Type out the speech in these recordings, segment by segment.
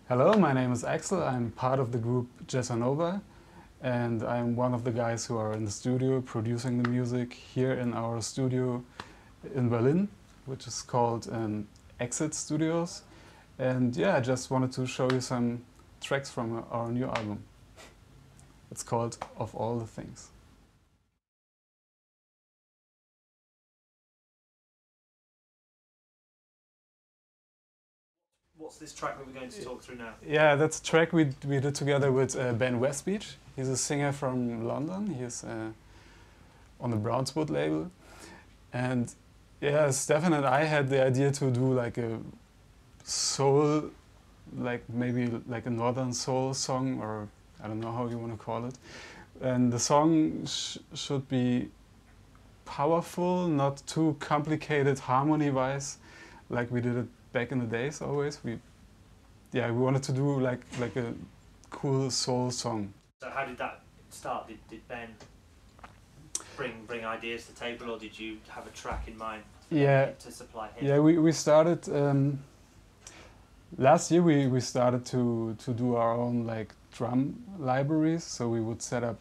Hello, my name is Axel. I'm part of the group Jazzanova, and I'm one of the guys who are in the studio producing the music here in our studio in Berlin, which is called Axel Studios. And yeah, I just wanted to show you some tracks from our new album. It's called Of All the Things. What's this track that we're going to talk through now? Yeah, that's a track we did together with Ben Westbeach. He's a singer from London. He's on the Brownswood label. And yeah, Stefan and I had the idea to do like a soul, like maybe like a northern soul song, or I don't know how you want to call it. And the song should be powerful, not too complicated harmony-wise, like we did it back in the days always. We wanted to do like a cool soul song. So how did that start? Did Ben bring ideas to the table, or did you have a track in mind to supply him? Yeah, we started last year. We started to do our own like drum libraries. So we would set up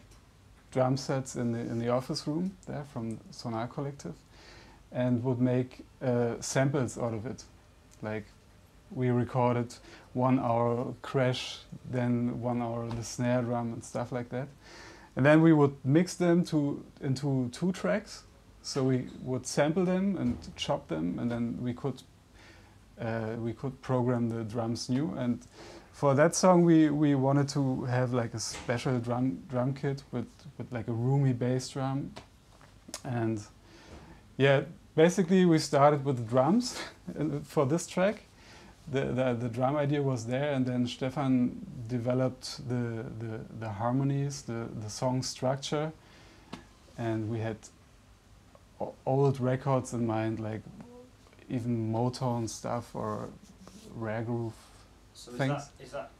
drum sets in the office room there from Sonar Collective, and would make samples out of it. Like we recorded 1 hour crash, then 1 hour the snare drum and stuff like that. And then we would mix them into 2 tracks. So we would sample them and chop them, and then we could program the drums new. And for that song we wanted to have like a special drum kit with like a roomy bass drum. And yeah, basically we started with the drums for this track. The drum idea was there, and then Stefan developed the harmonies, the song structure, and we had old records in mind, like even Motown stuff or rare groove things. Is that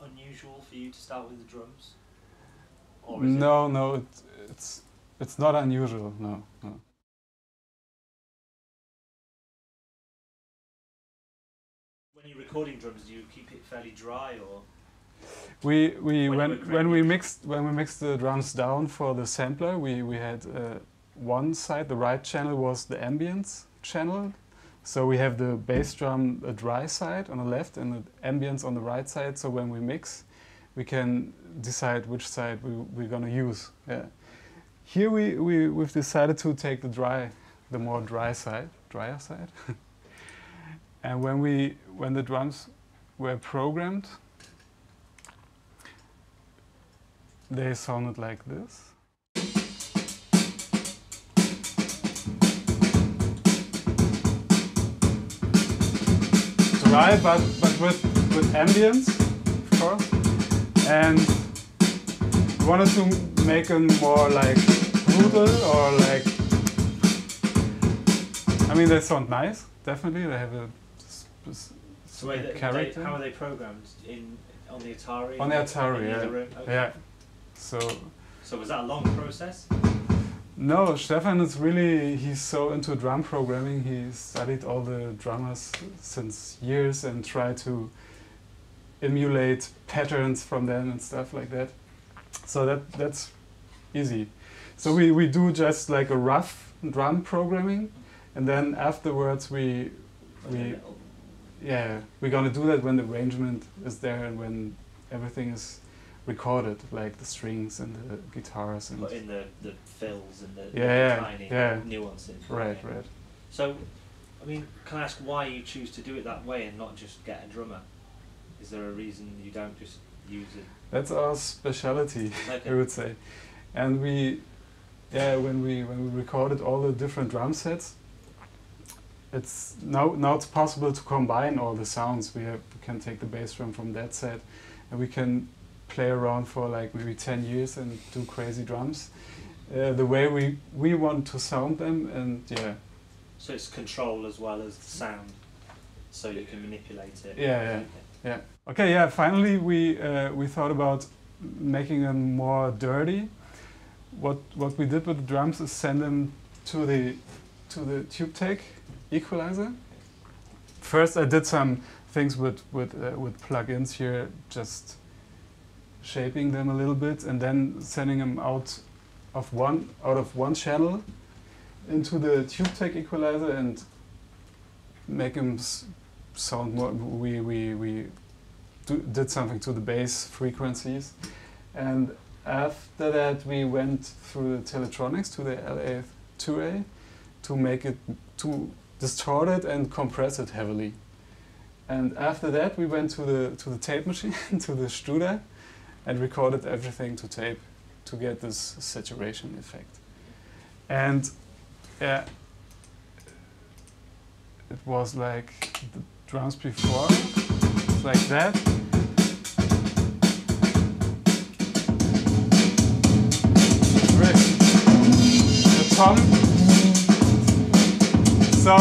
unusual for you to start with the drums? Or No, it's not unusual. No. When you're recording drums, do you keep it fairly dry, or? When we mixed the drums down for the sampler, we had one side, the right channel was the ambience channel. So we have the bass drum, a dry side on the left and the ambience on the right side. So when we mix, we can decide which side we're gonna use. Yeah. Here we've decided to take the more drier side. And when the drums were programmed, they sounded like this. Dry, but with ambience, of course. And we wanted to make them more like brutal, or like, I mean, they sound nice, definitely. They have a character. How are they programmed? On the Atari? On the Atari, yeah. Okay. Yeah. So was that a long process? No, Stefan is really, he's so into drum programming. He studied all the drummers since years and tried to emulate patterns from them and stuff like that. So that's easy. So we do just like a rough drum programming, and then afterwards we're gonna do that when the arrangement is there and when everything is recorded, like the strings and the guitars and in the fills and the tiny nuances. Right. So, I mean, can I ask why you choose to do it that way and not just get a drummer? Is there a reason you don't just use it? That's our specialty, Okay. I would say. And when we recorded all the different drum sets, it's now it's possible to combine all the sounds. We can take the bass drum from that set, and we can play around for like maybe 10 years and do crazy drums the way we want to sound them. And yeah. So it's control as well as the sound, so you can manipulate it. Yeah. Okay. Yeah. Finally, we thought about making them more dirty. What we did with the drums is send them to the tube take equalizer. First, I did some things with plugins here, just shaping them a little bit and then sending them out of one channel into the tube tech equalizer and make them sound more. We did something to the bass frequencies, and after that we went through the Teletronics to the LA2A to make it, to distort it and compress it heavily. And after that we went to the tape machine, to the Studer, and recorded everything to tape to get this saturation effect. And yeah, it was like the drums before, it's like that. The tom. So I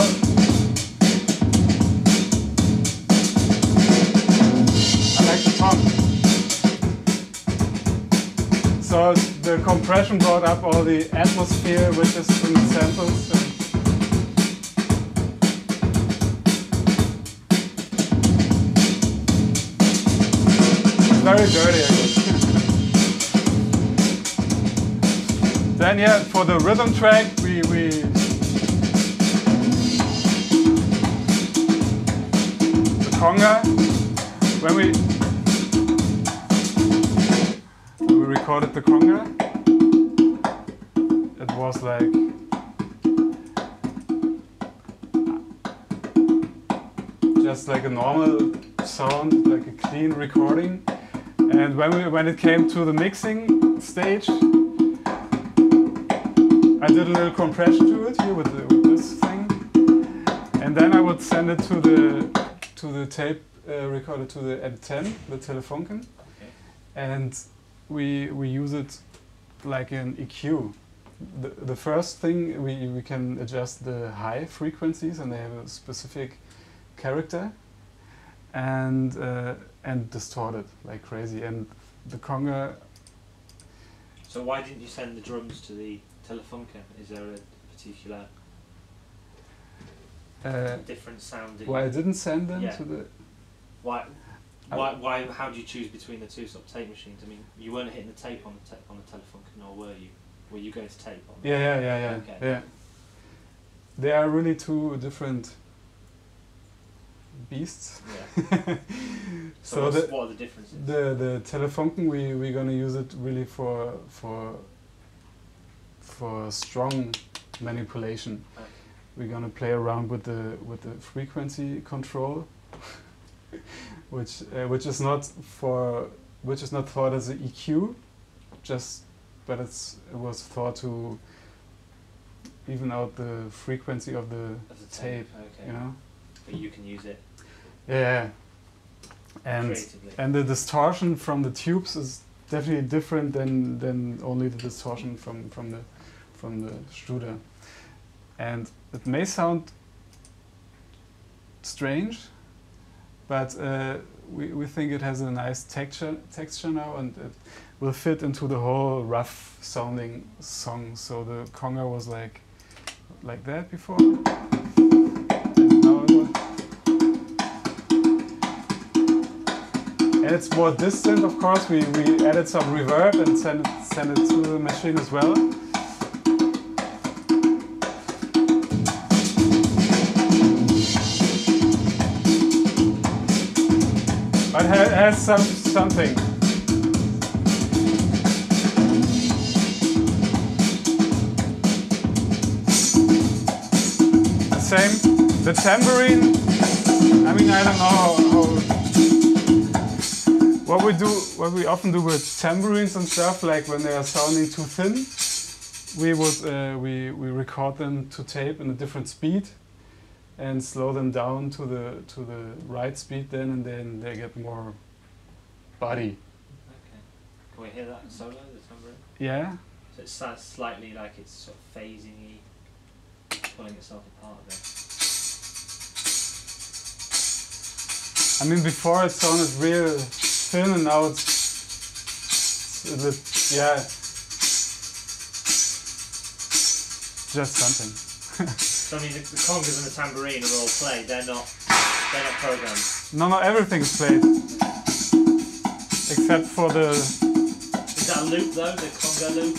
like the tom. So the compression brought up all the atmosphere which is in the samples. Very dirty, I guess. Then yeah, for the rhythm track, we the conga, when we recorded the conga, it was like just like a normal sound, like a clean recording. And when it came to the mixing stage, I did a little compression to it here with this thing, and then I would send it to the tape recorder, to the M10, the Telefunken, Okay. and we use it like an EQ. The first thing we can adjust the high frequencies, and they have a specific character, and distort it like crazy. And the conga. So why didn't you send the drums to the Telefunken? Is there a particular different sound? Why I didn't send them Yeah. to the. Why? How do you choose between the two sort of tape machines? I mean, you weren't hitting the tape on the Telefunken, or were you? Were you going to tape on? Yeah. Okay. Yeah. They are really two different beasts. Yeah. So what are the differences? The Telefunken, we're gonna use it really for strong manipulation. Okay. We're gonna play around with the frequency control, which is not thought as an EQ, but it was thought to even out the frequency of the tape. Okay. You know. But you can use it. Yeah. Creatively. And the distortion from the tubes is definitely different than only the distortion from the Studer. And it may sound strange, but we think it has a nice texture now, and it will fit into the whole rough sounding song. So the conga was like that before. And now it was. And it's more distant, of course. We added some reverb and send it to the machine as well. But it has something. The same. The tambourine. I mean, I don't know how what we often do with tambourines and stuff, like when they are sounding too thin, we record them to tape in a different speed and slow them down to the right speed then, and then they get more body. Okay. Can we hear that solo, the tambourine? Yeah. So it sounds slightly like it's sort of phasing-y, pulling itself apart a bit. I mean, before it sounded real thin, and now it's a bit, yeah, just something. So I mean, the congas and the tambourine are all played. They're not They're not programmed. No, everything is played. Except for the... Is that a loop though, the conga loop?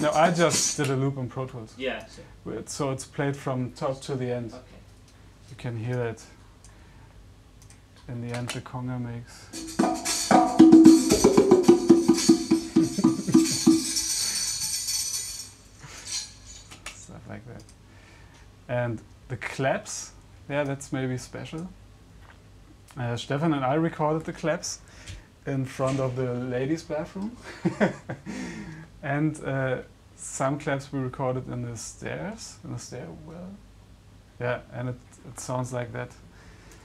No, I just did a loop on Pro Tools. Yeah. So it's played from top to the end. Okay. You can hear it. In the end, the conga makes... stuff like that. And the claps, yeah, that's maybe special. Stefan and I recorded the claps in front of the ladies' bathroom. And some claps we recorded in the stairwell. Yeah, and it sounds like that.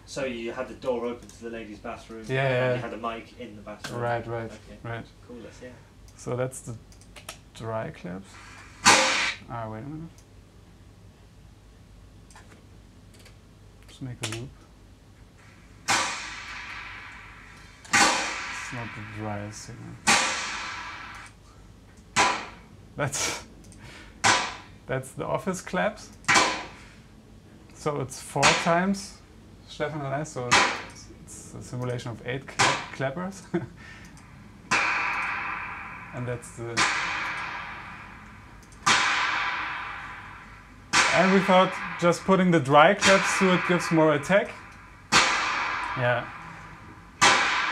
So you had the door open to the ladies' bathroom. Yeah. And you had a mic in the bathroom. Right. Okay. Right. Cool. Yeah. So that's the dry claps. Ah, wait a minute. Just make a loop. It's not the driest signal. That's the office claps. So it's 4 times Stefan and I, so it's a simulation of 8 clappers. And that's the... And we thought just putting the dry claps to it gives more attack. Yeah.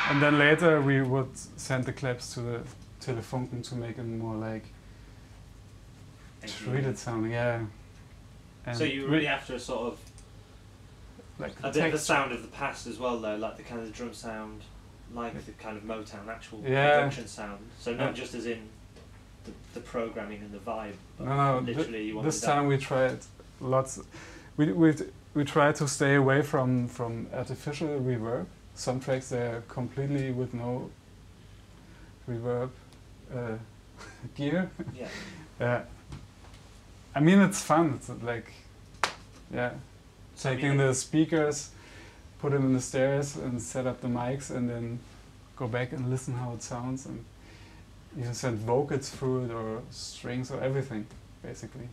And then later we would send the claps to the Telefunken to make it more like treated sounding, yeah. And so you were really after a sort of like a bit of the sound of the past as well, though, like the kind of drum sound, like the kind of Motown actual production sound. So not just as in the programming and the vibe, but no, literally you wanted this time we tried lots. We tried to stay away from artificial reverb. Some tracks they're completely with no reverb gear. Yeah. I mean, it's fun. It's like, yeah, taking the speakers, put them in the stairs, and set up the mics, and then go back and listen how it sounds, and you can send vocals through it or strings or everything, basically.